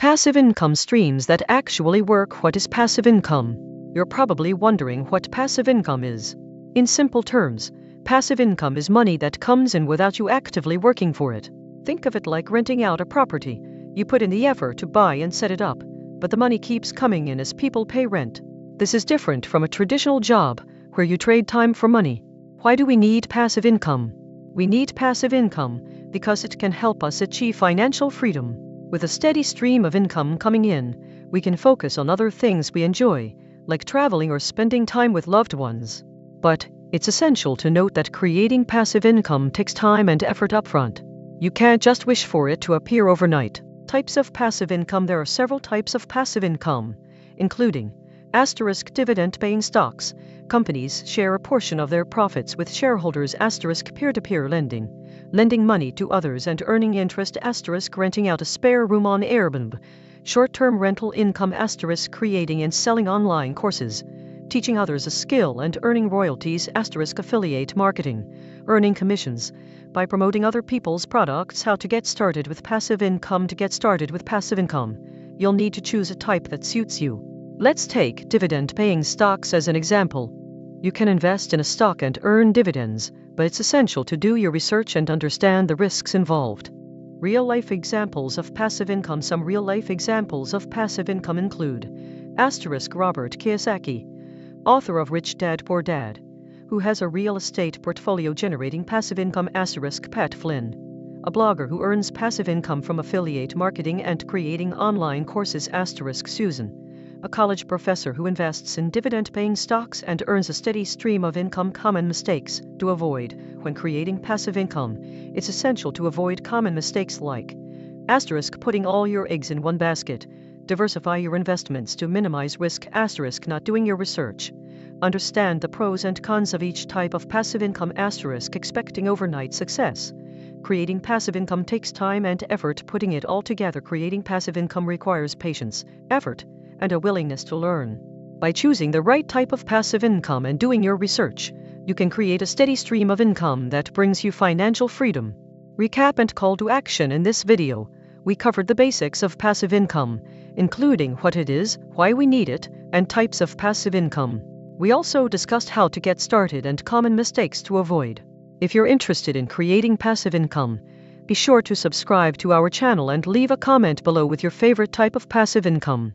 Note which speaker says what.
Speaker 1: Passive income streams that actually work. What is passive income? You're probably wondering what passive income is. In simple terms, passive income is money that comes in without you actively working for it. Think of it like renting out a property. You put in the effort to buy and set it up, but the money keeps coming in as people pay rent. This is different from a traditional job, where you trade time for money. Why do we need passive income? We need passive income because it can help us achieve financial freedom. With a steady stream of income coming in, we can focus on other things we enjoy, like traveling or spending time with loved ones. But it's essential to note that creating passive income takes time and effort upfront. You can't just wish for it to appear overnight. Types of passive income. There are several types of passive income, including dividend-paying stocks. Companies share a portion of their profits with shareholders. Peer-to-peer lending money to others and earning interest. Renting out a spare room on Airbnb. Short-term rental income. Creating and selling online courses, teaching others a skill and earning royalties. Affiliate marketing, earning commissions by promoting other people's products. How to get started with passive income. To get started with passive income, you'll need to choose a type that suits you. Let's take dividend-paying stocks as an example. You can invest in a stock and earn dividends, but it's essential to do your research and understand the risks involved. Real-life examples of passive income. Some real-life examples of passive income include Robert Kiyosaki, author of Rich Dad Poor Dad, who has a real estate portfolio generating passive income. Pat Flynn, a blogger who earns passive income from affiliate marketing and creating online courses. Susan, a college professor who invests in dividend-paying stocks and earns a steady stream of income. Common mistakes to avoid when creating passive income. It's essential to avoid common mistakes like putting all your eggs in one basket. Diversify your investments to minimize risk. Not doing your research. Understand the pros and cons of each type of passive income. Expecting overnight success. Creating passive income takes time and effort. Putting it all together. Creating passive income requires patience, effort, and a willingness to learn. By choosing the right type of passive income and doing your research, you can create a steady stream of income that brings you financial freedom. Recap and call to action. In this video, we covered the basics of passive income, including what it is, why we need it, and types of passive income. We also discussed how to get started and common mistakes to avoid. If you're interested in creating passive income, be sure to subscribe to our channel and leave a comment below with your favorite type of passive income.